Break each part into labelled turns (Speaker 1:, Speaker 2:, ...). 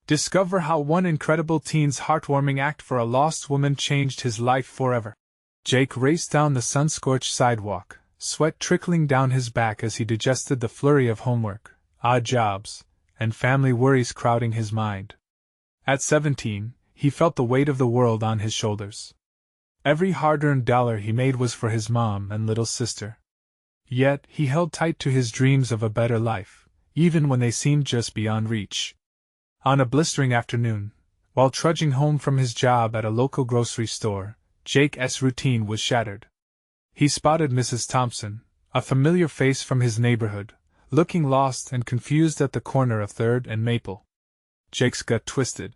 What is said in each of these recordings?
Speaker 1: Discover how one incredible teen's heartwarming act for a lost woman changed his life forever. Jake raced down the sun-scorched sidewalk, sweat trickling down his back as he digested the flurry of homework, odd jobs, and family worries crowding his mind. At 17, he felt the weight of the world on his shoulders. Every hard-earned dollar he made was for his mom and little sister. Yet, he held tight to his dreams of a better life, even when they seemed just beyond reach. On a blistering afternoon, while trudging home from his job at a local grocery store, Jake's routine was shattered. He spotted Mrs. Thompson, a familiar face from his neighborhood, looking lost and confused at the corner of 3rd and Maple. Jake's gut twisted.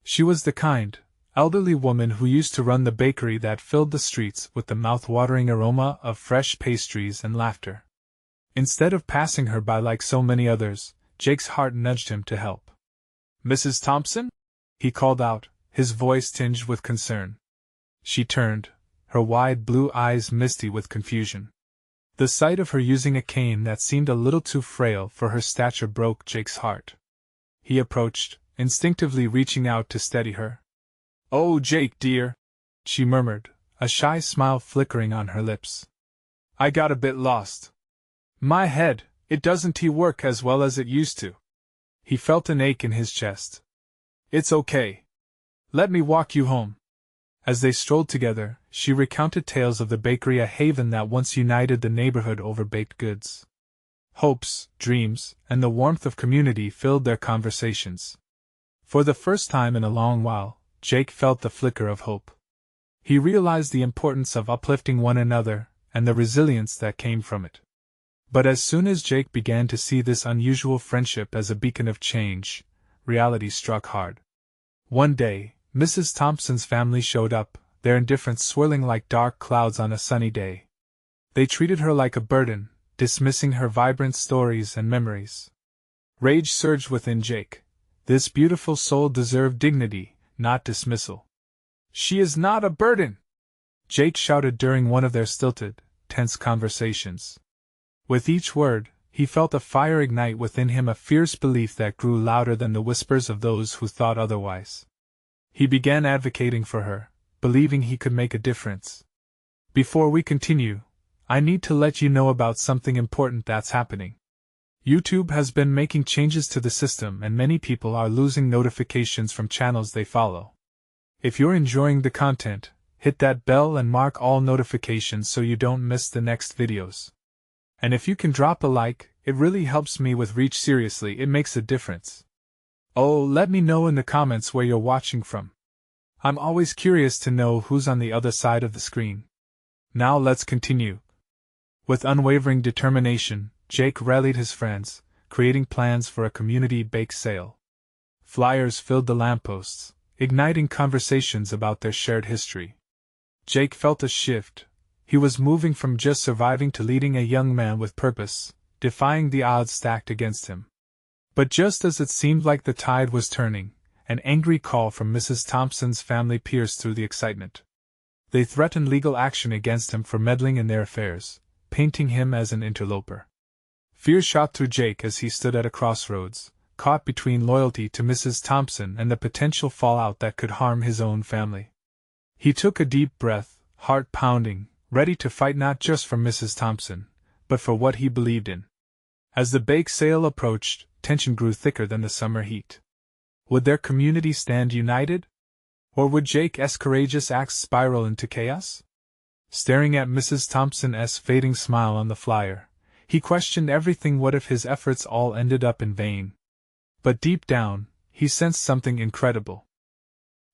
Speaker 1: She was the kind, elderly woman who used to run the bakery that filled the streets with the mouth-watering aroma of fresh pastries and laughter. Instead of passing her by like so many others, Jake's heart nudged him to help. "Mrs. Thompson?" he called out, his voice tinged with concern. She turned, her wide blue eyes misty with confusion. The sight of her using a cane that seemed a little too frail for her stature broke Jake's heart. He approached, instinctively reaching out to steady her. "Oh, Jake, dear," she murmured, a shy smile flickering on her lips. "I got a bit lost. My head, it doesn't work as well as it used to." He felt an ache in his chest. "It's okay. Let me walk you home." As they strolled together, she recounted tales of the bakery, a haven that once united the neighborhood over baked goods. Hopes, dreams, and the warmth of community filled their conversations. For the first time in a long while, Jake felt the flicker of hope. He realized the importance of uplifting one another, and the resilience that came from it. But as soon as Jake began to see this unusual friendship as a beacon of change, reality struck hard. One day, Mrs. Thompson's family showed up, their indifference swirling like dark clouds on a sunny day. They treated her like a burden, dismissing her vibrant stories and memories. Rage surged within Jake. This beautiful soul deserved dignity, not dismissal. "She is not a burden!" Jake shouted during one of their stilted, tense conversations. With each word, he felt a fire ignite within him, a fierce belief that grew louder than the whispers of those who thought otherwise. He began advocating for her, believing he could make a difference. "Before we continue, I need to let you know about something important that's happening. YouTube has been making changes to the system and many people are losing notifications from channels they follow. If you're enjoying the content, hit that bell and mark all notifications so you don't miss the next videos. And if you can drop a like, it really helps me with reach. Seriously, it makes a difference. Oh, let me know in the comments where you're watching from. I'm always curious to know who's on the other side of the screen. Now let's continue." With unwavering determination, Jake rallied his friends, creating plans for a community bake sale. Flyers filled the lampposts, igniting conversations about their shared history. Jake felt a shift. He was moving from just surviving to leading a young man with purpose, defying the odds stacked against him. But just as it seemed like the tide was turning, an angry call from Mrs. Thompson's family pierced through the excitement. They threatened legal action against him for meddling in their affairs, painting him as an interloper. Fear shot through Jake as he stood at a crossroads, caught between loyalty to Mrs. Thompson and the potential fallout that could harm his own family. He took a deep breath, heart pounding, ready to fight not just for Mrs. Thompson, but for what he believed in. As the bake sale approached, tension grew thicker than the summer heat. Would their community stand united? Or would Jake's courageous acts spiral into chaos? Staring at Mrs. Thompson's fading smile on the flyer, he questioned everything. What if his efforts all ended up in vain? But deep down, he sensed something incredible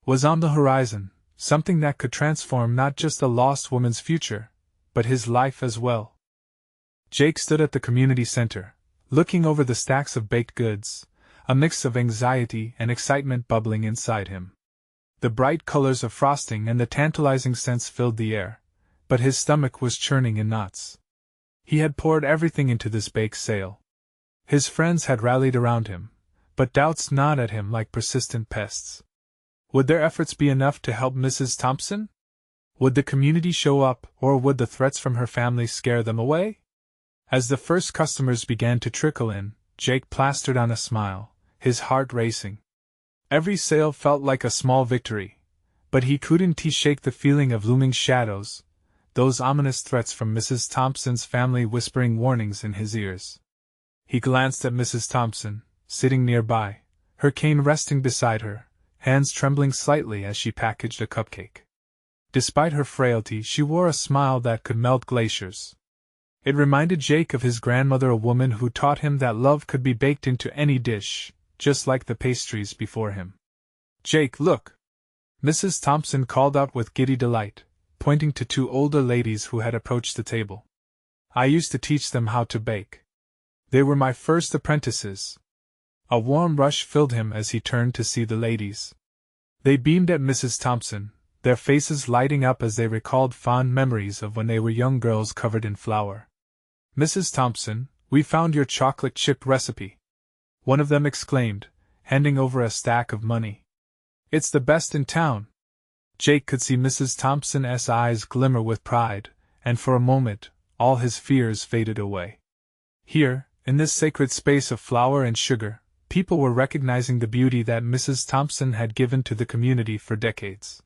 Speaker 1: was on the horizon. Something that could transform not just the lost woman's future, but his life as well. Jake stood at the community center, looking over the stacks of baked goods, a mix of anxiety and excitement bubbling inside him. The bright colors of frosting and the tantalizing scents filled the air, but his stomach was churning in knots. He had poured everything into this bake sale. His friends had rallied around him, but doubts gnawed at him like persistent pests. Would their efforts be enough to help Mrs. Thompson? Would the community show up, or would the threats from her family scare them away? As the first customers began to trickle in, Jake plastered on a smile, his heart racing. Every sale felt like a small victory, but he couldn't shake the feeling of looming shadows, those ominous threats from Mrs. Thompson's family whispering warnings in his ears. He glanced at Mrs. Thompson, sitting nearby, her cane resting beside her, hands trembling slightly as she packaged a cupcake. Despite her frailty, she wore a smile that could melt glaciers. It reminded Jake of his grandmother, a woman who taught him that love could be baked into any dish, just like the pastries before him. "Jake, look!" Mrs. Thompson called out with giddy delight, pointing to two older ladies who had approached the table. "I used to teach them how to bake. They were my first apprentices." A warm rush filled him as he turned to see the ladies. They beamed at Mrs. Thompson, their faces lighting up as they recalled fond memories of when they were young girls covered in flour. "Mrs. Thompson, we found your chocolate chip recipe," one of them exclaimed, handing over a stack of money. "It's the best in town." Jake could see Mrs. Thompson's eyes glimmer with pride, and for a moment, all his fears faded away. Here, in this sacred space of flour and sugar, people were recognizing the beauty that Mrs. Thompson had given to the community for decades.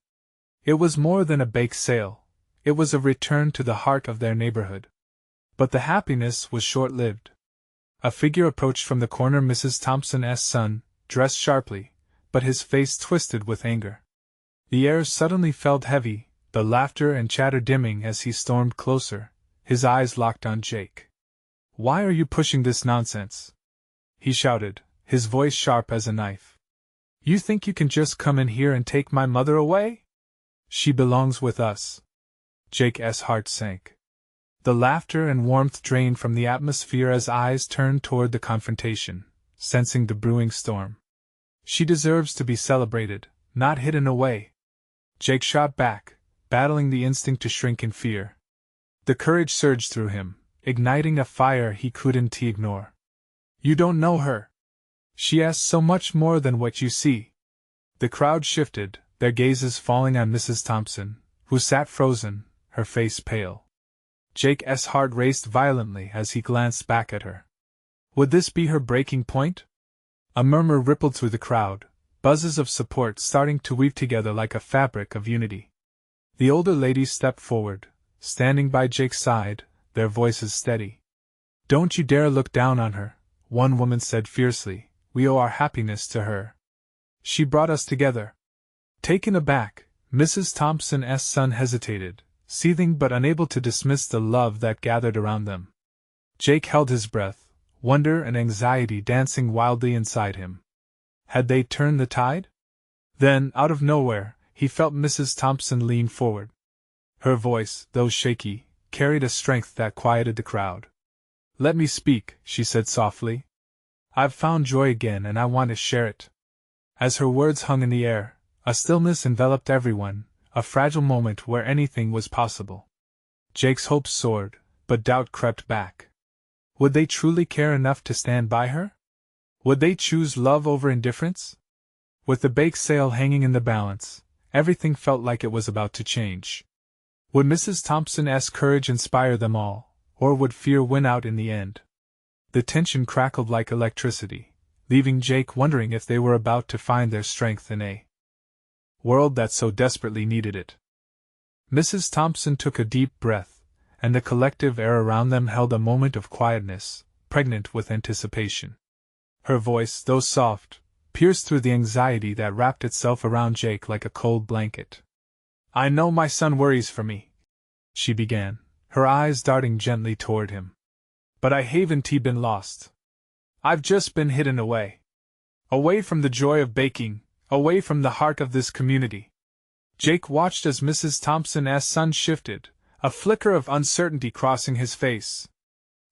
Speaker 1: It was more than a bake sale, it was a return to the heart of their neighborhood. But the happiness was short-lived. A figure approached from the corner, Mrs. Thompson's son, dressed sharply, but his face twisted with anger. The air suddenly felt heavy, the laughter and chatter dimming as he stormed closer, his eyes locked on Jake. "Why are you pushing this nonsense?" he shouted, his voice sharp as a knife. "You think you can just come in here and take my mother away? She belongs with us." Jake's heart sank. The laughter and warmth drained from the atmosphere as eyes turned toward the confrontation, sensing the brewing storm. "She deserves to be celebrated, not hidden away." Jake shot back, battling the instinct to shrink in fear. The courage surged through him, igniting a fire he couldn't ignore. "You don't know her. She asks so much more than what you see." The crowd shifted, their gazes falling on Mrs. Thompson, who sat frozen, her face pale. Jake's heart raced violently as he glanced back at her. Would this be her breaking point? A murmur rippled through the crowd, buzzes of support starting to weave together like a fabric of unity. The older ladies stepped forward, standing by Jake's side, their voices steady. "Don't you dare look down on her," one woman said fiercely. "We owe our happiness to her. She brought us together." Taken aback, Mrs. Thompson's son hesitated, seething but unable to dismiss the love that gathered around them. Jake held his breath, wonder and anxiety dancing wildly inside him. Had they turned the tide? Then, out of nowhere, he felt Mrs. Thompson lean forward. Her voice, though shaky, carried a strength that quieted the crowd. "Let me speak," she said softly. "I've found joy again and I want to share it." As her words hung in the air, a stillness enveloped everyone, a fragile moment where anything was possible. Jake's hopes soared, but doubt crept back. Would they truly care enough to stand by her? Would they choose love over indifference? With the bake sale hanging in the balance, everything felt like it was about to change. Would Mrs. Thompson's courage inspire them all, or would fear win out in the end? The tension crackled like electricity, leaving Jake wondering if they were about to find their strength in a world that so desperately needed it. Mrs. Thompson took a deep breath, and the collective air around them held a moment of quietness, pregnant with anticipation. Her voice, though soft, pierced through the anxiety that wrapped itself around Jake like a cold blanket. "I know my son worries for me," she began, her eyes darting gently toward him. "But I haven't been lost. I've just been hidden away. Away from the joy of baking, away from the heart of this community." Jake watched as Mrs. Thompson's son shifted, a flicker of uncertainty crossing his face.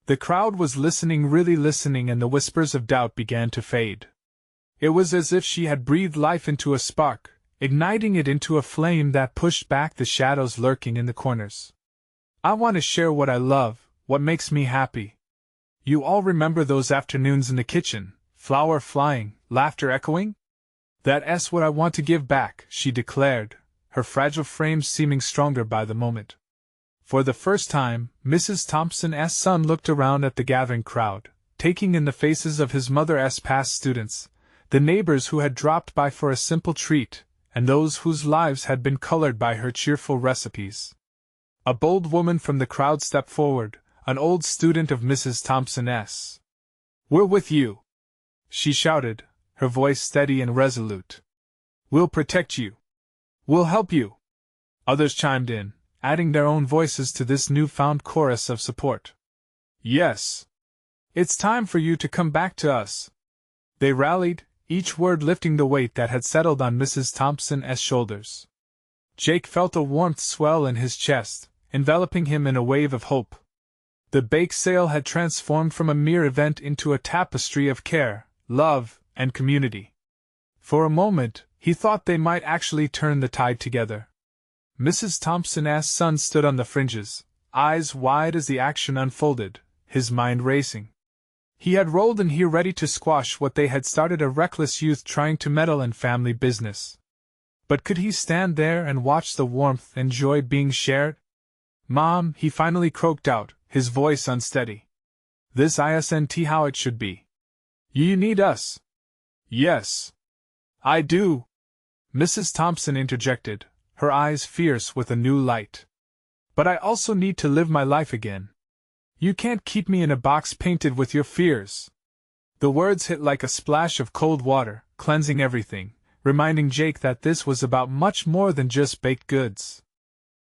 Speaker 1: The crowd was listening, really listening, and the whispers of doubt began to fade. It was as if she had breathed life into a spark, igniting it into a flame that pushed back the shadows lurking in the corners. "I want to share what I love, what makes me happy. You all remember those afternoons in the kitchen, flour flying, laughter echoing? That's what I want to give back," she declared, her fragile frame seeming stronger by the moment. For the first time, Mrs. Thompson's son looked around at the gathering crowd, taking in the faces of his mother's past students, The neighbors who had dropped by for a simple treat, and those whose lives had been colored by her cheerful recipes. A bold woman from the crowd stepped forward, an old student of Mrs. Thompson's. "We're with you," she shouted, her voice steady and resolute. "We'll protect you. We'll help you." Others chimed in, adding their own voices to this newfound chorus of support. "Yes. It's time for you to come back to us." They rallied, each word lifting the weight that had settled on Mrs. Thompson's shoulders. Jake felt a warmth swell in his chest, enveloping him in a wave of hope. The bake sale had transformed from a mere event into a tapestry of care, love, and community. For a moment, he thought they might actually turn the tide together. Mrs. Thompson's son stood on the fringes, eyes wide as the action unfolded, his mind racing. He had rolled in here ready to squash what they had started, a reckless youth trying to meddle in family business. But could he stand there and watch the warmth and joy being shared? "Mom," he finally croaked out, his voice unsteady. "This isn't how it should be. You need us." "Yes. I do," Mrs. Thompson interjected, her eyes fierce with a new light. "But I also need to live my life again. You can't keep me in a box painted with your fears." The words hit like a splash of cold water, cleansing everything, reminding Jake that this was about much more than just baked goods.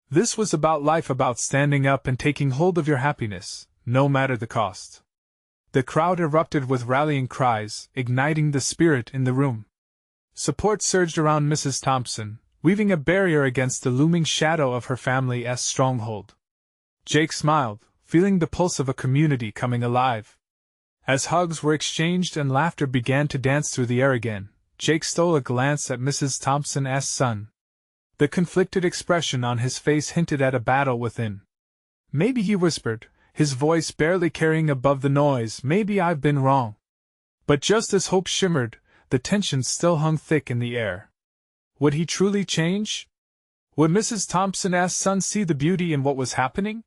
Speaker 1: This was about life, about standing up and taking hold of your happiness, no matter the cost. The crowd erupted with rallying cries, igniting the spirit in the room. Support surged around Mrs. Thompson, weaving a barrier against the looming shadow of her family's stronghold. Jake smiled, feeling the pulse of a community coming alive. As hugs were exchanged and laughter began to dance through the air again, Jake stole a glance at Mrs. Thompson's son. The conflicted expression on his face hinted at a battle within. "Maybe," he whispered, his voice barely carrying above the noise, "maybe I've been wrong." But just as hope shimmered, the tension still hung thick in the air. Would he truly change? Would Mrs. Thompson's son see the beauty in what was happening?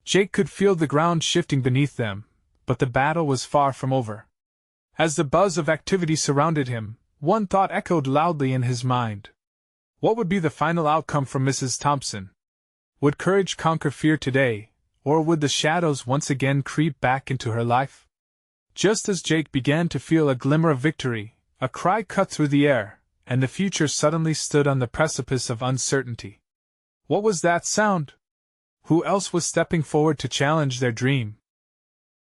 Speaker 1: Jake could feel the ground shifting beneath them, but the battle was far from over. As the buzz of activity surrounded him, one thought echoed loudly in his mind. What would be the final outcome for Mrs. Thompson? Would courage conquer fear today, or would the shadows once again creep back into her life? Just as Jake began to feel a glimmer of victory, a cry cut through the air, and the future suddenly stood on the precipice of uncertainty. What was that sound? Who else was stepping forward to challenge their dream?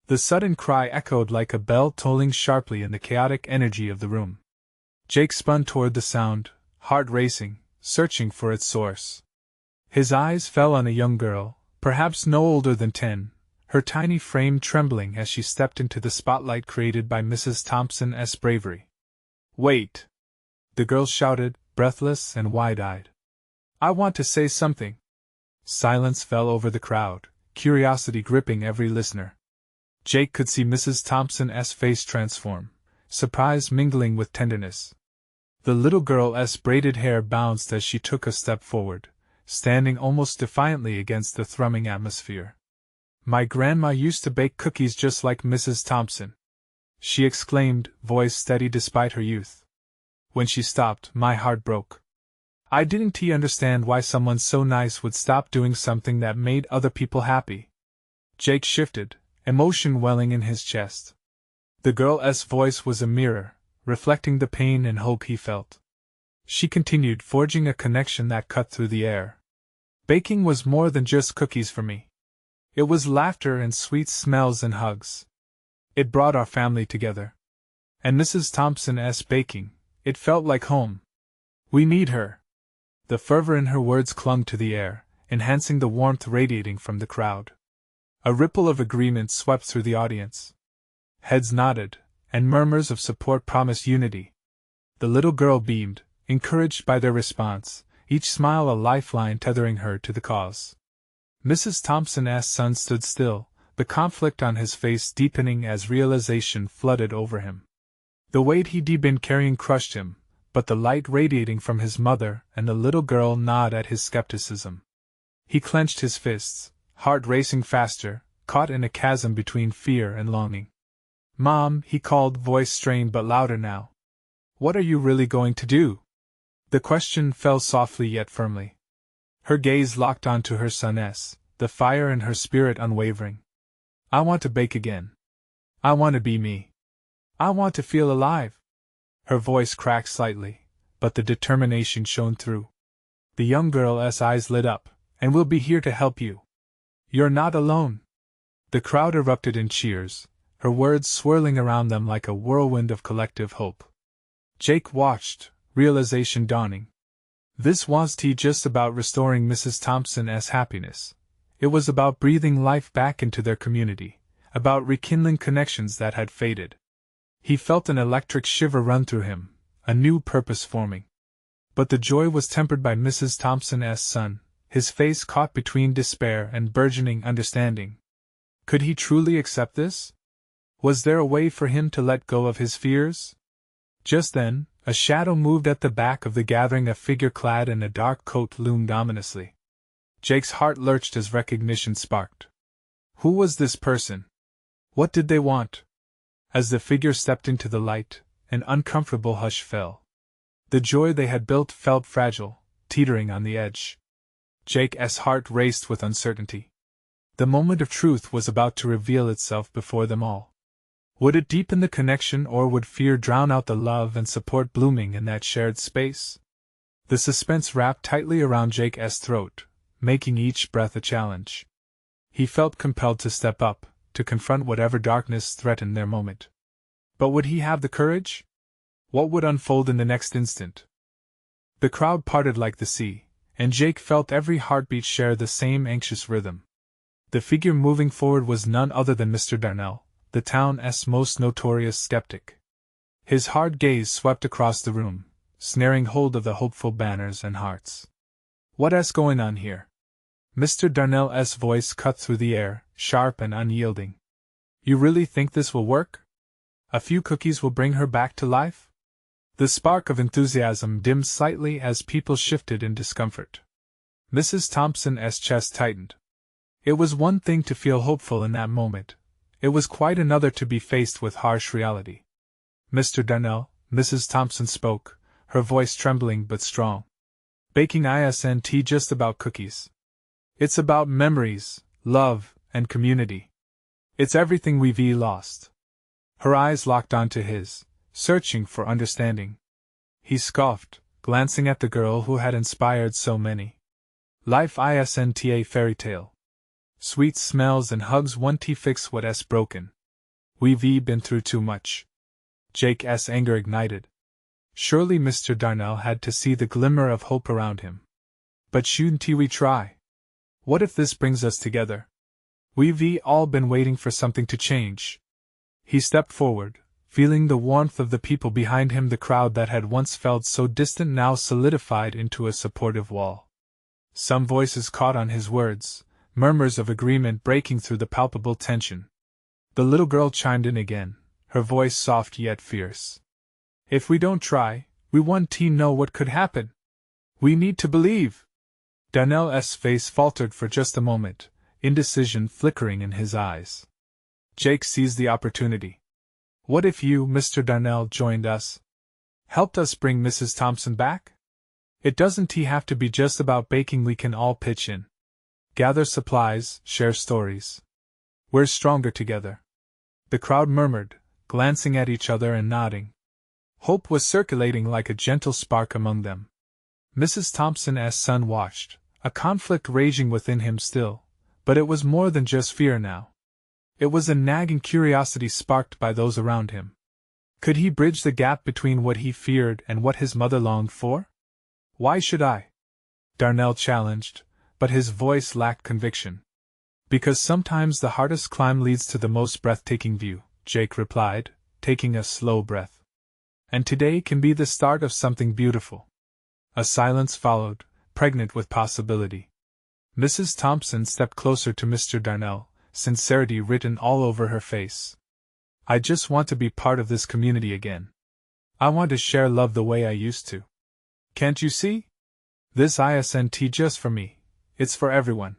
Speaker 1: The sudden cry echoed like a bell tolling sharply in the chaotic energy of the room. Jake spun toward the sound, heart racing, searching for its source. His eyes fell on a young girl, perhaps no older than 10, her tiny frame trembling as she stepped into the spotlight created by Mrs. Thompson's bravery. "Wait!" the girl shouted, breathless and wide-eyed. "I want to say something." Silence fell over the crowd, curiosity gripping every listener. Jake could see Mrs. Thompson's face transform, surprise mingling with tenderness. The little girl's braided hair bounced as she took a step forward, standing almost defiantly against the thrumming atmosphere. "My grandma used to bake cookies just like Mrs. Thompson," she exclaimed, voice steady despite her youth. When she stopped, my heart broke. I didn't understand why someone so nice would stop doing something that made other people happy. Jake shifted, emotion welling in his chest. The girl's voice was a mirror, reflecting the pain and hope he felt. She continued, forging a connection that cut through the air. "Baking was more than just cookies for me. It was laughter and sweet smells and hugs. It brought our family together. And Mrs. Thompson's baking, it felt like home. We need her." The fervor in her words clung to the air, enhancing the warmth radiating from the crowd. A ripple of agreement swept through the audience. Heads nodded, and murmurs of support promised unity. The little girl beamed, encouraged by their response, each smile a lifeline tethering her to the cause. Mrs. Thompson's son stood still, the conflict on his face deepening as realization flooded over him. The weight he'd been carrying crushed him, but the light radiating from his mother and the little girl gnawed at his skepticism. He clenched his fists, heart racing faster, caught in a chasm between fear and longing. "Mom," he called, voice strained but louder now. What are you really going to do? The question fell softly yet firmly. Her gaze locked onto her son S, the fire in her spirit unwavering. I want to bake again. I want to be me. I want to feel alive. Her voice cracked slightly, but the determination shone through. The young girl's eyes lit up. And we'll be here to help you. You're not alone. The crowd erupted in cheers, her words swirling around them like a whirlwind of collective hope. Jake watched, realization dawning. This wasn't just about restoring Mrs. Thompson's happiness. It was about breathing life back into their community, about rekindling connections that had faded. He felt an electric shiver run through him, a new purpose forming. But the joy was tempered by Mrs. Thompson's son, his face caught between despair and burgeoning understanding. Could he truly accept this? Was there a way for him to let go of his fears? Just then, a shadow moved at the back of the gathering. A figure clad in a dark coat loomed ominously. Jake's heart lurched as recognition sparked. Who was this person? What did they want? As the figure stepped into the light, an uncomfortable hush fell. The joy they had built felt fragile, teetering on the edge. Jake's heart raced with uncertainty. The moment of truth was about to reveal itself before them all. Would it deepen the connection, or would fear drown out the love and support blooming in that shared space? The suspense wrapped tightly around Jake's throat, making each breath a challenge. He felt compelled to step up, to confront whatever darkness threatened their moment. But would he have the courage? What would unfold in the next instant? The crowd parted like the sea, and Jake felt every heartbeat share the same anxious rhythm. The figure moving forward was none other than Mr. Darnell, the town's most notorious skeptic. His hard gaze swept across the room, snaring hold of the hopeful banners and hearts. What's going on here? Mr. Darnell's voice cut through the air, sharp and unyielding. You really think this will work? A few cookies will bring her back to life? The spark of enthusiasm dimmed slightly as people shifted in discomfort. Mrs. Thompson's chest tightened. It was one thing to feel hopeful in that moment. It was quite another to be faced with harsh reality. Mr. Darnell, Mrs. Thompson spoke, her voice trembling but strong. Baking isn't just about cookies. It's about memories, love, and community. It's everything we've lost. Her eyes locked onto his, searching for understanding. He scoffed, glancing at the girl who had inspired so many. Life isn't a fairy tale. Sweet smells and hugs won't fix what's broken. We've been through too much. Jake's anger ignited. Surely Mr. Darnell had to see the glimmer of hope around him. But shouldn't we try? What if this brings us together? We've all been waiting for something to change. He stepped forward, feeling the warmth of the people behind him. The crowd that had once felt so distant now solidified into a supportive wall. Some voices caught on his words, murmurs of agreement breaking through the palpable tension. The little girl chimed in again, her voice soft yet fierce. If we don't try, we won't know what could happen. We need to believe. Darnell's face faltered for just a moment, indecision flickering in his eyes. Jake seized the opportunity. What if you, Mr. Darnell, joined us? Helped us bring Mrs. Thompson back? It doesn't have to be just about baking. We can all pitch in. Gather supplies, share stories. We're stronger together. The crowd murmured, glancing at each other and nodding. Hope was circulating like a gentle spark among them. Mrs. Thompson's son watched, a conflict raging within him still, but it was more than just fear now. It was a nagging curiosity sparked by those around him. Could he bridge the gap between what he feared and what his mother longed for? Why should I? Darnell challenged, but his voice lacked conviction. Because sometimes the hardest climb leads to the most breathtaking view, Jake replied, taking a slow breath. And today can be the start of something beautiful. A silence followed, pregnant with possibility. Mrs. Thompson stepped closer to Mr. Darnell, sincerity written all over her face. I just want to be part of this community again. I want to share love the way I used to. Can't you see? This isn't just for me, it's for everyone.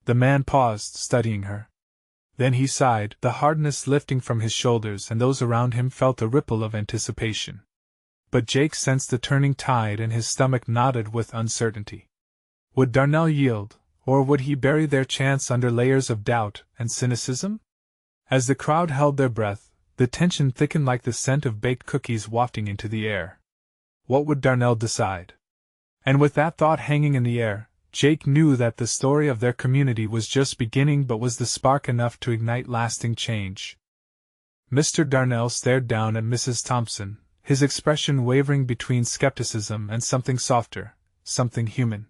Speaker 1: The man paused, studying her. Then he sighed, the hardness lifting from his shoulders, and those around him felt a ripple of anticipation. But Jake sensed the turning tide and his stomach knotted with uncertainty. Would Darnell yield, or would he bury their chance under layers of doubt and cynicism? As the crowd held their breath, the tension thickened like the scent of baked cookies wafting into the air. What would Darnell decide? And with that thought hanging in the air, Jake knew that the story of their community was just beginning, but was the spark enough to ignite lasting change. Mr. Darnell stared down at Mrs. Thompson, his expression wavering between skepticism and something softer, something human.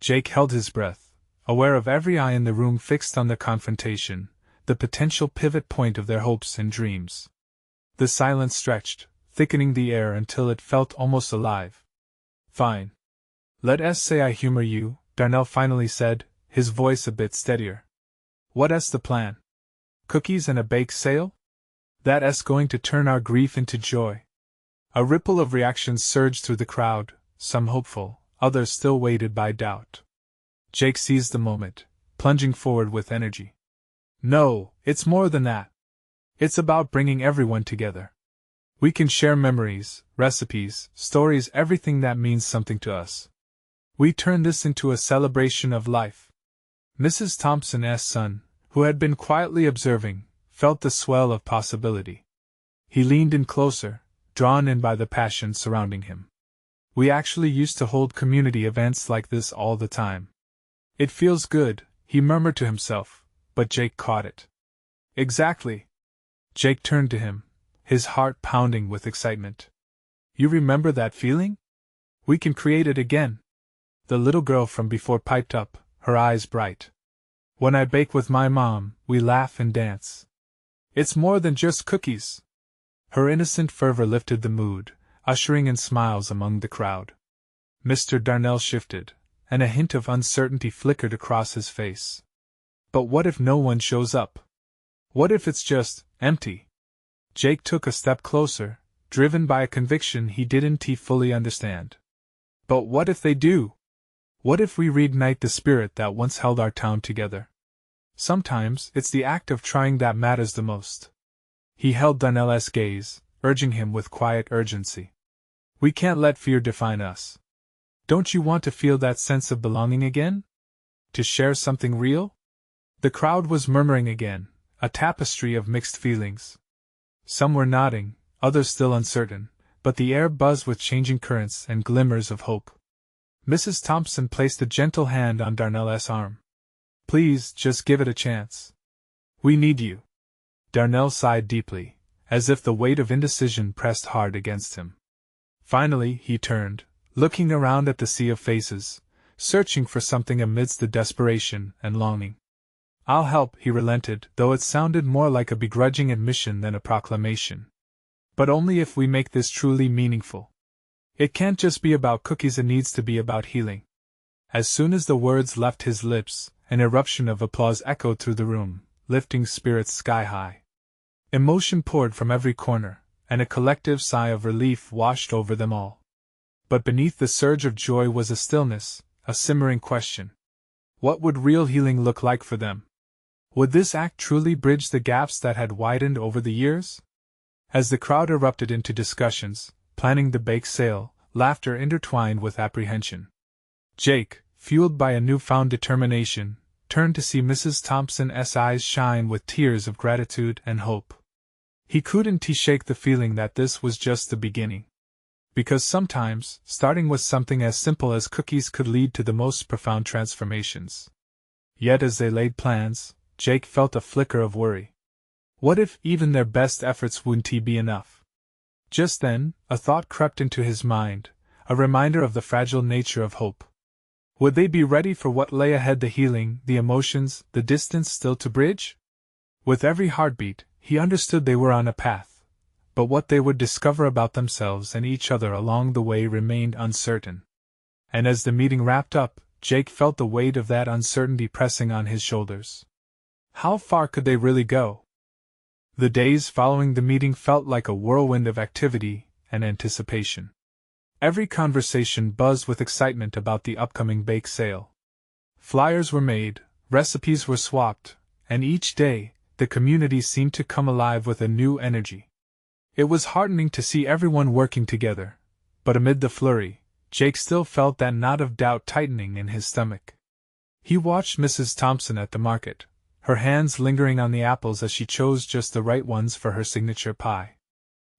Speaker 1: Jake held his breath, aware of every eye in the room fixed on the confrontation, the potential pivot point of their hopes and dreams. The silence stretched, thickening the air until it felt almost alive. "Fine. Let us say I humor you," Darnell finally said, his voice a bit steadier. "What's the plan? Cookies and a bake sale? That's going to turn our grief into joy." A ripple of reactions surged through the crowd, some hopeful, others still weighted by doubt. Jake seized the moment, plunging forward with energy. "No, it's more than that. It's about bringing everyone together. We can share memories, recipes, stories, everything that means something to us. We turn this into a celebration of life." Mrs. Thompson's son, who had been quietly observing, felt the swell of possibility. He leaned in closer, drawn in by the passion surrounding him. "We actually used to hold community events like this all the time. It feels good," he murmured to himself, but Jake caught it. "Exactly." Jake turned to him, his heart pounding with excitement. "You remember that feeling? We can create it again." The little girl from before piped up, her eyes bright. "When I bake with my mom, we laugh and dance. It's more than just cookies." Her innocent fervor lifted the mood, ushering in smiles among the crowd. Mr. Darnell shifted, and a hint of uncertainty flickered across his face. "But what if no one shows up? What if it's just empty?" Jake took a step closer, driven by a conviction he didn't fully understand. "But what if they do? What if we reignite the spirit that once held our town together? Sometimes it's the act of trying that matters the most." He held Darnell's gaze, urging him with quiet urgency. "We can't let fear define us. Don't you want to feel that sense of belonging again? To share something real?" The crowd was murmuring again, a tapestry of mixed feelings. Some were nodding, others still uncertain, but the air buzzed with changing currents and glimmers of hope. Mrs. Thompson placed a gentle hand on Darnell's arm. "Please, just give it a chance. We need you." Darnell sighed deeply, as if the weight of indecision pressed hard against him. Finally, he turned, looking around at the sea of faces, searching for something amidst the desperation and longing. "I'll help," he relented, though it sounded more like a begrudging admission than a proclamation. "But only if we make this truly meaningful. It can't just be about cookies, it needs to be about healing." As soon as the words left his lips, an eruption of applause echoed through the room, lifting spirits sky high. Emotion poured from every corner, and a collective sigh of relief washed over them all. But beneath the surge of joy was a stillness, a simmering question. What would real healing look like for them? Would this act truly bridge the gaps that had widened over the years? As the crowd erupted into discussions, planning the bake sale, laughter intertwined with apprehension. Jake, fueled by a newfound determination, turned to see Mrs. Thompson's eyes shine with tears of gratitude and hope. He couldn't shake the feeling that this was just the beginning. Because sometimes, starting with something as simple as cookies could lead to the most profound transformations. Yet as they laid plans, Jake felt a flicker of worry. What if even their best efforts wouldn't be enough? Just then, a thought crept into his mind, a reminder of the fragile nature of hope. Would they be ready for what lay ahead, the healing, the emotions, the distance still to bridge? With every heartbeat, he understood they were on a path, but what they would discover about themselves and each other along the way remained uncertain. And as the meeting wrapped up, Jake felt the weight of that uncertainty pressing on his shoulders. How far could they really go? The days following the meeting felt like a whirlwind of activity and anticipation. Every conversation buzzed with excitement about the upcoming bake sale. Flyers were made, recipes were swapped, and each day, the community seemed to come alive with a new energy. It was heartening to see everyone working together, But amid the flurry, Jake still felt that knot of doubt tightening in his stomach. He watched Mrs. Thompson at the market, her hands lingering on the apples as she chose just the right ones for her signature pie.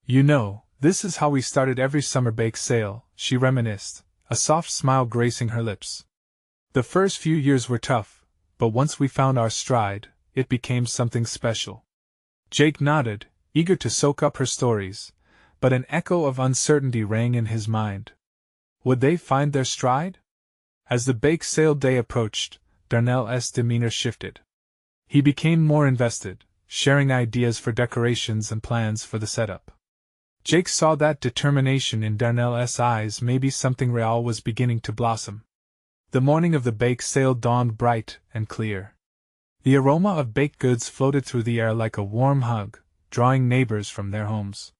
Speaker 1: "You know, this is how we started every summer bake sale," she reminisced, a soft smile gracing her lips. "The first few years were tough, but once we found our stride, it became something special." Jake nodded, eager to soak up her stories, but an echo of uncertainty rang in his mind. Would they find their stride? As the bake sale day approached, Darnell's demeanor shifted. He became more invested, sharing ideas for decorations and plans for the setup. Jake saw that determination in Darnell's eyes. Maybe something real was beginning to blossom. The morning of the bake sale dawned bright and clear. The aroma of baked goods floated through the air like a warm hug, drawing neighbors from their homes.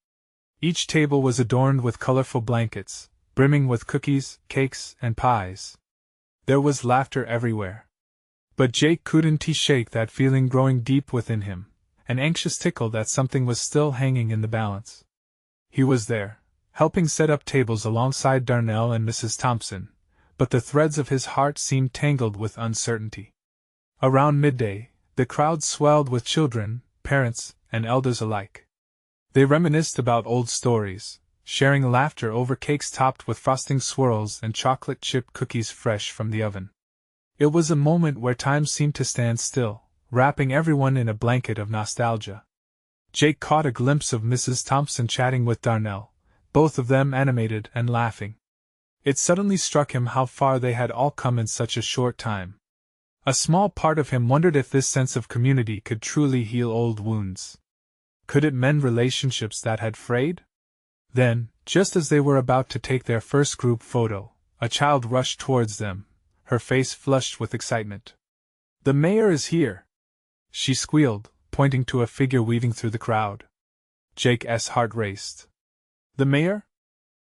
Speaker 1: Each table was adorned with colorful blankets, brimming with cookies, cakes, and pies. There was laughter everywhere. But Jake couldn't shake that feeling growing deep within him, an anxious tickle that something was still hanging in the balance. He was there, helping set up tables alongside Darnell and Mrs. Thompson, but the threads of his heart seemed tangled with uncertainty. Around midday, the crowd swelled with children, parents, and elders alike. They reminisced about old stories, sharing laughter over cakes topped with frosting swirls and chocolate chip cookies fresh from the oven. It was a moment where time seemed to stand still, wrapping everyone in a blanket of nostalgia. Jake caught a glimpse of Mrs. Thompson chatting with Darnell, both of them animated and laughing. It suddenly struck him how far they had all come in such a short time. A small part of him wondered if this sense of community could truly heal old wounds. Could it mend relationships that had frayed? Then, just as they were about to take their first group photo, a child rushed towards them, her face flushed with excitement. "The mayor is here!" she squealed, pointing to a figure weaving through the crowd. Jake's heart raced. The mayor?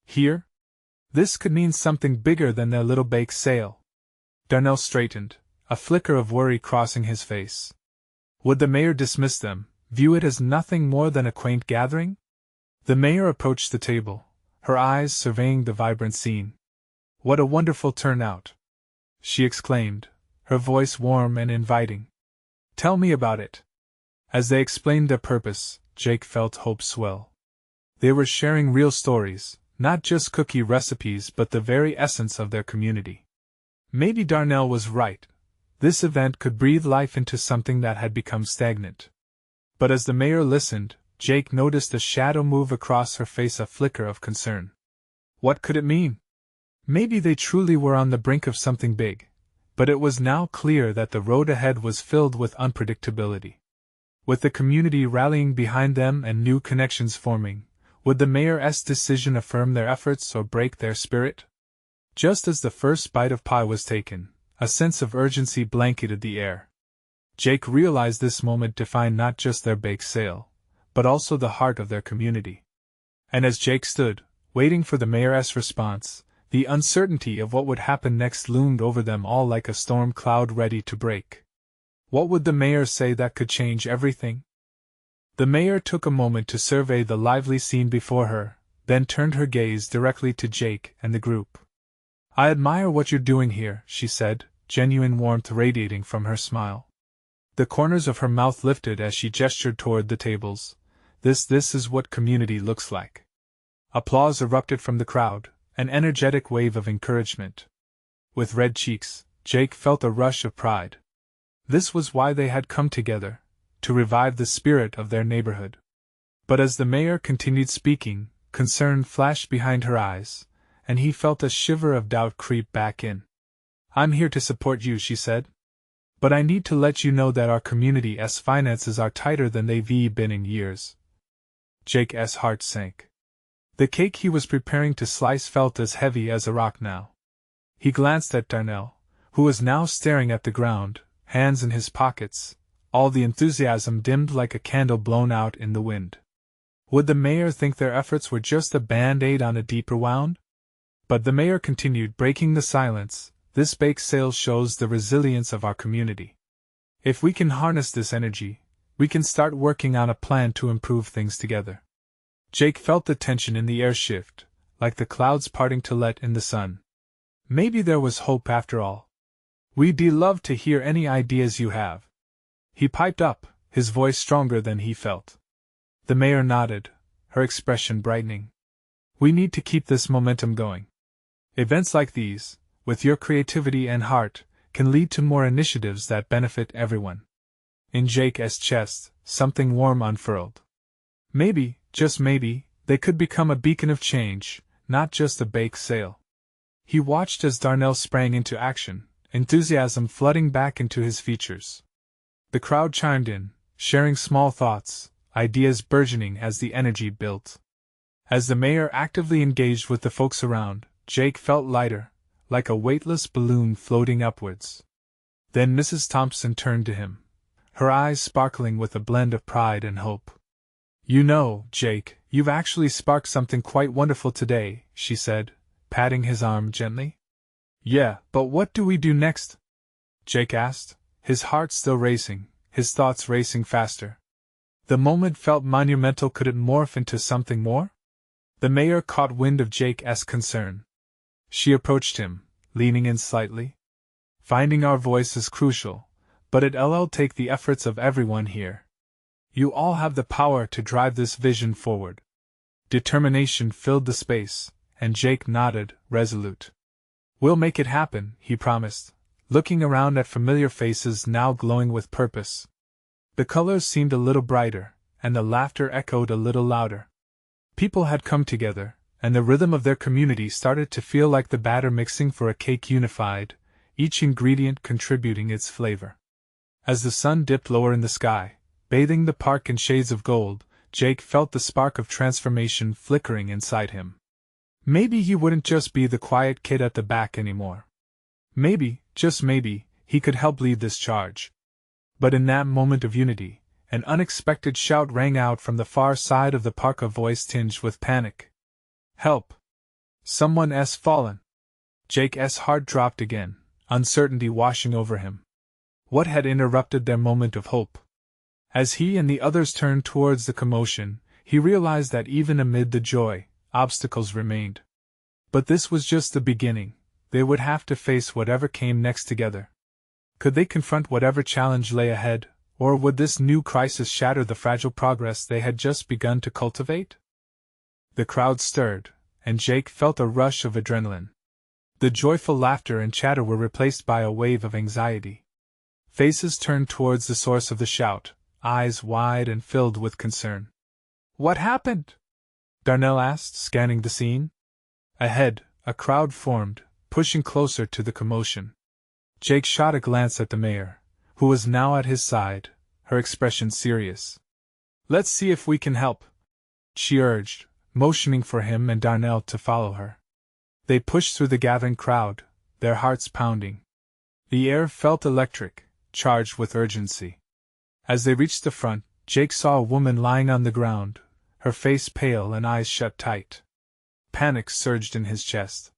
Speaker 1: Here? This could mean something bigger than their little bake sale. Darnell straightened, a flicker of worry crossing his face. Would the mayor dismiss them, view it as nothing more than a quaint gathering? The mayor approached the table, her eyes surveying the vibrant scene. "What a wonderful turnout!" she exclaimed, her voice warm and inviting. "Tell me about it." As they explained their purpose, Jake felt hope swell. They were sharing real stories, not just cookie recipes but the very essence of their community. Maybe Darnell was right. This event could breathe life into something that had become stagnant. But as the mayor listened, Jake noticed a shadow move across her face, a flicker of concern. What could it mean? Maybe they truly were on the brink of something big, but it was now clear that the road ahead was filled with unpredictability. With the community rallying behind them and new connections forming, would the mayor's decision affirm their efforts or break their spirit? Just as the first bite of pie was taken, a sense of urgency blanketed the air. Jake realized this moment defined not just their bake sale, but also the heart of their community. And as Jake stood, waiting for the mayor's response, the uncertainty of what would happen next loomed over them all like a storm cloud ready to break. What would the mayor say that could change everything? The mayor took a moment to survey the lively scene before her, then turned her gaze directly to Jake and the group. "I admire what you're doing here," she said, genuine warmth radiating from her smile. The corners of her mouth lifted as she gestured toward the tables. This is what community looks like." Applause erupted from the crowd, an energetic wave of encouragement. With red cheeks, Jake felt a rush of pride. This was why they had come together, to revive the spirit of their neighborhood. But as the mayor continued speaking, concern flashed behind her eyes, and he felt a shiver of doubt creep back in. "I'm here to support you," she said. "But I need to let you know that our community's finances are tighter than they've been in years." Jake's heart sank. The cake he was preparing to slice felt as heavy as a rock now. He glanced at Darnell, who was now staring at the ground, hands in his pockets, all the enthusiasm dimmed like a candle blown out in the wind. Would the mayor think their efforts were just a band-aid on a deeper wound? But the mayor continued, breaking the silence. "This bake sale shows the resilience of our community. If we can harness this energy, we can start working on a plan to improve things together." Jake felt the tension in the air shift, like the clouds parting to let in the sun. Maybe there was hope after all. We'd love to hear any ideas you have. He piped up, his voice stronger than he felt. The mayor nodded, her expression brightening. We need to keep this momentum going. Events like these, with your creativity and heart, can lead to more initiatives that benefit everyone. In Jake's chest, something warm unfurled. Maybe, just maybe, they could become a beacon of change, not just a bake sale. He watched as Darnell sprang into action, enthusiasm flooding back into his features. The crowd chimed in, sharing small thoughts, ideas burgeoning as the energy built. As the mayor actively engaged with the folks around, Jake felt lighter, like a weightless balloon floating upwards. Then Mrs. Thompson turned to him, her eyes sparkling with a blend of pride and hope. You know, Jake, you've actually sparked something quite wonderful today, she said, patting his arm gently. Yeah, but what do we do next? Jake asked, his heart still racing, his thoughts racing faster. The moment felt monumental. Could it morph into something more? The mayor caught wind of Jake's concern. She approached him, leaning in slightly. Finding our voice is crucial, but it'll take the efforts of everyone here. You all have the power to drive this vision forward. Determination filled the space, and Jake nodded, resolute. We'll make it happen, he promised, looking around at familiar faces now glowing with purpose. The colors seemed a little brighter, and the laughter echoed a little louder. People had come together, and the rhythm of their community started to feel like the batter mixing for a cake unified, each ingredient contributing its flavor. As the sun dipped lower in the sky, bathing the park in shades of gold, Jake felt the spark of transformation flickering inside him. Maybe he wouldn't just be the quiet kid at the back anymore. Maybe, just maybe, he could help lead this charge. But in that moment of unity, an unexpected shout rang out from the far side of the park, a voice tinged with panic. Help! Someone's fallen! Jake's heart dropped again, uncertainty washing over him. What had interrupted their moment of hope? As he and the others turned towards the commotion, he realized that even amid the joy, obstacles remained. But this was just the beginning. They would have to face whatever came next together. Could they confront whatever challenge lay ahead, or would this new crisis shatter the fragile progress they had just begun to cultivate? The crowd stirred, and Jake felt a rush of adrenaline. The joyful laughter and chatter were replaced by a wave of anxiety. Faces turned towards the source of the shout, eyes wide and filled with concern. What happened? Darnell asked, scanning the scene. Ahead, a crowd formed, pushing closer to the commotion. Jake shot a glance at the mayor, who was now at his side, her expression serious. Let's see if we can help, she urged, motioning for him and Darnell to follow her. They pushed through the gathering crowd, their hearts pounding. The air felt electric, charged with urgency. As they reached the front, Jake saw a woman lying on the ground, her face pale and eyes shut tight. Panic surged in his chest.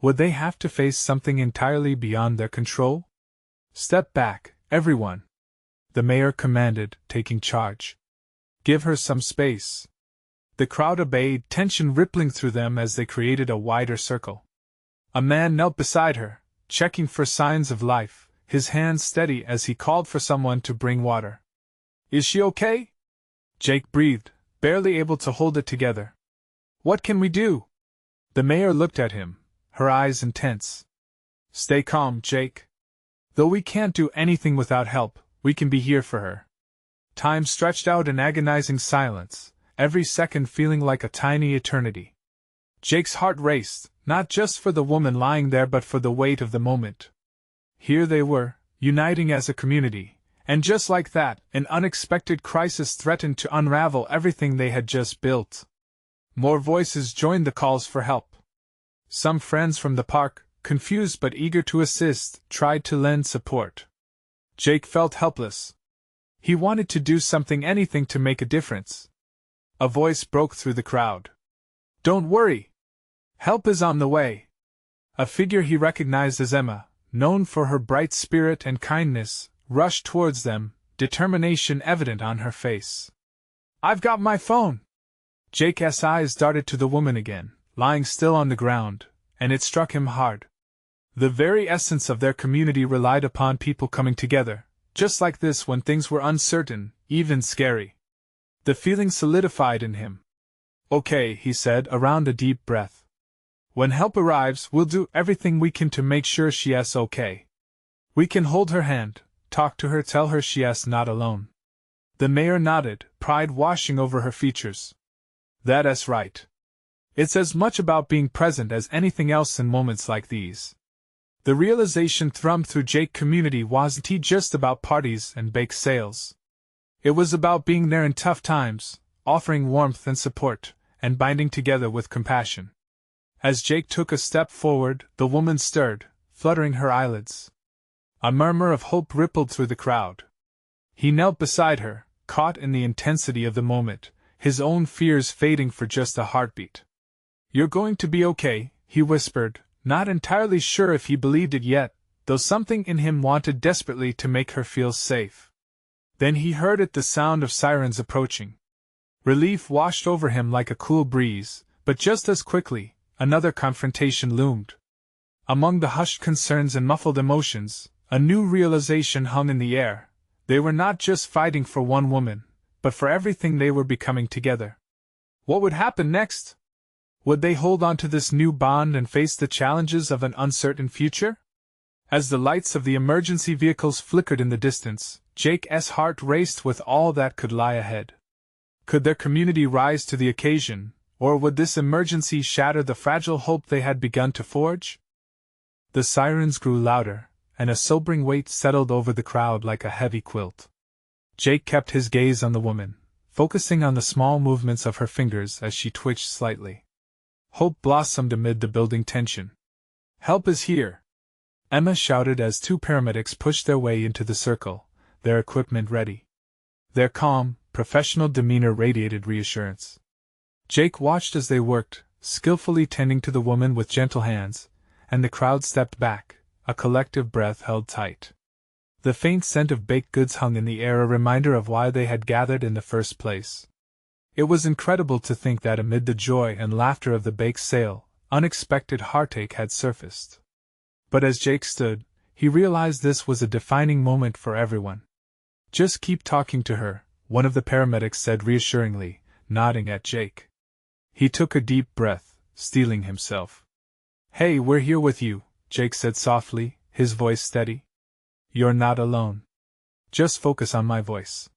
Speaker 1: Would they have to face something entirely beyond their control? Step back, everyone, the mayor commanded, taking charge. Give her some space. The crowd obeyed, tension rippling through them as they created a wider circle. A man knelt beside her, checking for signs of life, his hands steady as he called for someone to bring water. Is she okay? Jake breathed, barely able to hold it together. What can we do? The mayor looked at him, her eyes intense. Stay calm, Jake. Though we can't do anything without help, we can be here for her. Time stretched out in agonizing silence, every second feeling like a tiny eternity. Jake's heart raced, not just for the woman lying there but for the weight of the moment. Here they were, uniting as a community, and just like that, an unexpected crisis threatened to unravel everything they had just built. More voices joined the calls for help. Some friends from the park, confused but eager to assist, tried to lend support. Jake felt helpless. He wanted to do something, anything to make a difference. A voice broke through the crowd. Don't worry. Help is on the way. A figure he recognized as Emma, known for her bright spirit and kindness, rushed towards them, determination evident on her face. I've got my phone. Jake's eyes darted to the woman again, lying still on the ground, and it struck him hard. The very essence of their community relied upon people coming together, just like this when things were uncertain, even scary. The feeling solidified in him. "Okay," he said around a deep breath. "When help arrives, we'll do everything we can to make sure she's okay. We can hold her hand, talk to her, tell her she's not alone." The mayor nodded, pride washing over her features. "That's right. It's as much about being present as anything else in moments like these." The realization thrummed through Jake's community wasn't just about parties and bake sales. It was about being there in tough times, offering warmth and support, and binding together with compassion. As Jake took a step forward, the woman stirred, fluttering her eyelids. A murmur of hope rippled through the crowd. He knelt beside her, caught in the intensity of the moment, his own fears fading for just a heartbeat. "You're going to be okay," he whispered, not entirely sure if he believed it yet, though something in him wanted desperately to make her feel safe. Then he heard the sound of sirens approaching. Relief washed over him like a cool breeze, but just as quickly, another confrontation loomed. Among the hushed concerns and muffled emotions, a new realization hung in the air. They were not just fighting for one woman, but for everything they were becoming together. What would happen next? Would they hold on to this new bond and face the challenges of an uncertain future? As the lights of the emergency vehicles flickered in the distance, Jake's heart raced with all that could lie ahead. Could their community rise to the occasion, or would this emergency shatter the fragile hope they had begun to forge? The sirens grew louder, and a sobering weight settled over the crowd like a heavy quilt. Jake kept his gaze on the woman, focusing on the small movements of her fingers as she twitched slightly. Hope blossomed amid the building tension. "Help is here!" Emma shouted as two paramedics pushed their way into the circle, their equipment ready. Their calm, professional demeanor radiated reassurance. Jake watched as they worked, skillfully tending to the woman with gentle hands, and the crowd stepped back, a collective breath held tight. The faint scent of baked goods hung in the air, a reminder of why they had gathered in the first place. It was incredible to think that amid the joy and laughter of the bake sale, unexpected heartache had surfaced. But as Jake stood, he realized this was a defining moment for everyone. "Just keep talking to her," one of the paramedics said reassuringly, nodding at Jake. He took a deep breath, steeling himself. "Hey, we're here with you," Jake said softly, his voice steady. "You're not alone. Just focus on my voice."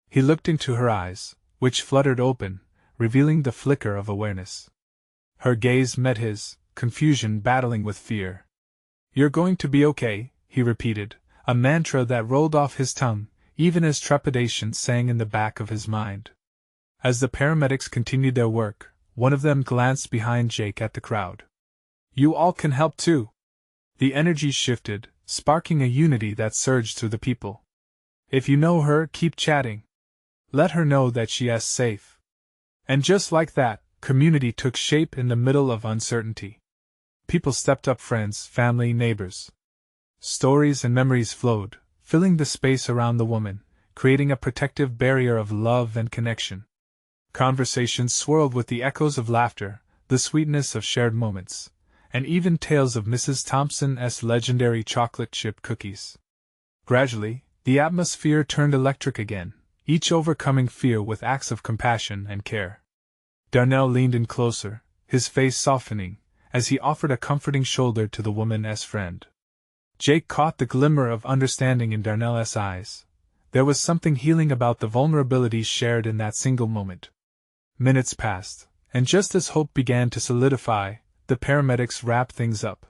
Speaker 1: He looked into her eyes, which fluttered open, revealing the flicker of awareness. Her gaze met his, confusion battling with fear. "You're going to be okay," he repeated, a mantra that rolled off his tongue, even as trepidation sang in the back of his mind. As the paramedics continued their work, one of them glanced behind Jake at the crowd. "You all can help too." The energy shifted, sparking a unity that surged through the people. "If you know her, keep chatting. Let her know that she is safe." And just like that, community took shape in the middle of uncertainty. People stepped up, friends, family, neighbors. Stories and memories flowed, filling the space around the woman, creating a protective barrier of love and connection. Conversations swirled with the echoes of laughter, the sweetness of shared moments, and even tales of Mrs. Thompson's legendary chocolate chip cookies. Gradually, the atmosphere turned electric again, each overcoming fear with acts of compassion and care. Darnell leaned in closer, his face softening, as he offered a comforting shoulder to the woman's friend. Jake caught the glimmer of understanding in Darnell's eyes. There was something healing about the vulnerability shared in that single moment. Minutes passed, and just as hope began to solidify, the paramedics wrapped things up.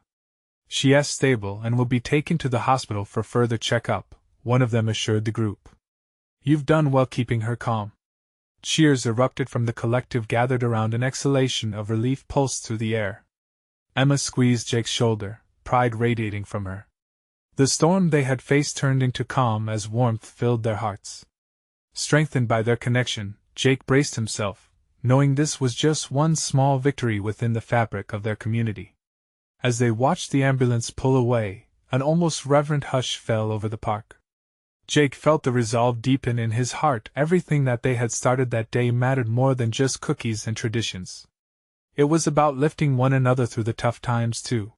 Speaker 1: "She is stable and will be taken to the hospital for further checkup," one of them assured the group. "You've done well keeping her calm." Cheers erupted from the collective gathered around, an exhalation of relief pulsed through the air. Emma squeezed Jake's shoulder, pride radiating from her. The storm they had faced turned into calm as warmth filled their hearts. Strengthened by their connection, Jake braced himself, knowing this was just one small victory within the fabric of their community. As they watched the ambulance pull away, an almost reverent hush fell over the park. Jake felt the resolve deepen in his heart. Everything that they had started that day mattered more than just cookies and traditions. It was about lifting one another through the tough times, too.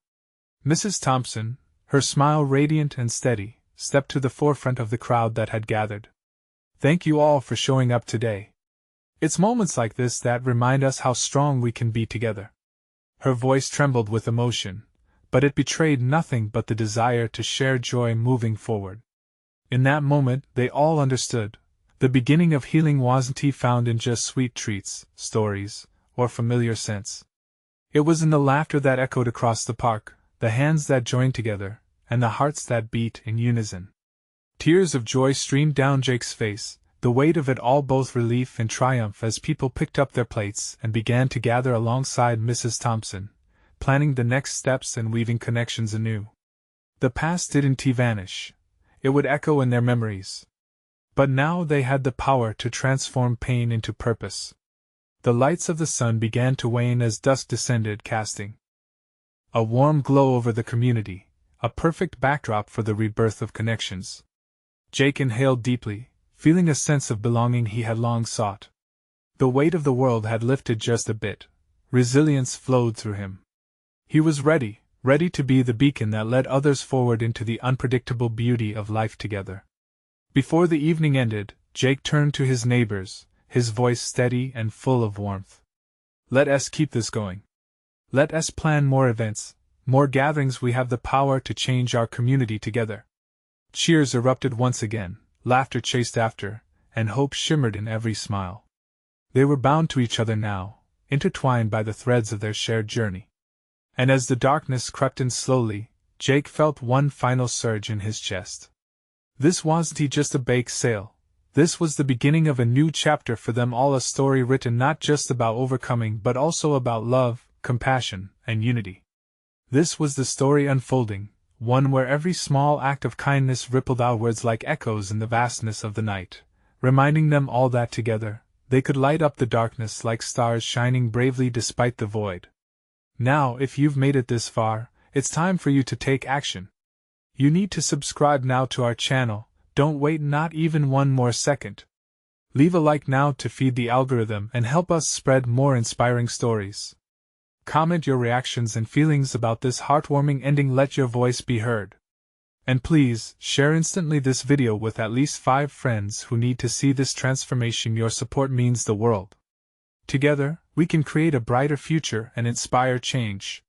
Speaker 1: Mrs. Thompson, her smile radiant and steady, stepped to the forefront of the crowd that had gathered. Thank you all for showing up today. It's moments like this that remind us how strong we can be together. Her voice trembled with emotion, but it betrayed nothing but the desire to share joy moving forward. In that moment, they all understood. The beginning of healing wasn't found in just sweet treats, stories, or familiar scents. It was in the laughter that echoed across the park, the hands that joined together, and the hearts that beat in unison. Tears of joy streamed down Jake's face, the weight of it all both relief and triumph as people picked up their plates and began to gather alongside Mrs. Thompson, planning the next steps and weaving connections anew. The past didn't vanish. It would echo in their memories. But now they had the power to transform pain into purpose. The lights of the sun began to wane as dusk descended, casting a warm glow over the community, a perfect backdrop for the rebirth of connections. Jake inhaled deeply, feeling a sense of belonging he had long sought. The weight of the world had lifted just a bit. Resilience flowed through him. He was ready to be the beacon that led others forward into the unpredictable beauty of life together. Before the evening ended, Jake turned to his neighbors, his voice steady and full of warmth. Let us keep this going. Let us plan more events, more gatherings. We have the power to change our community together. Cheers erupted once again, laughter chased after, and hope shimmered in every smile. They were bound to each other now, intertwined by the threads of their shared journey. And as the darkness crept in slowly, Jake felt one final surge in his chest. This wasn't just a bake sale. This was the beginning of a new chapter for them all, a story written not just about overcoming but also about love, compassion, and unity. This was the story unfolding, one where every small act of kindness rippled outwards like echoes in the vastness of the night, reminding them all that together, they could light up the darkness like stars shining bravely despite the void. Now, if you've made it this far, it's time for you to take action. You need to subscribe now to our channel. Don't wait not even one more second. Leave a like now to feed the algorithm and help us spread more inspiring stories. Comment your reactions and feelings about this heartwarming ending. Let your voice be heard. And please, share instantly this video with at least 5 friends who need to see this transformation. Your support means the world. Together, we can create a brighter future and inspire change.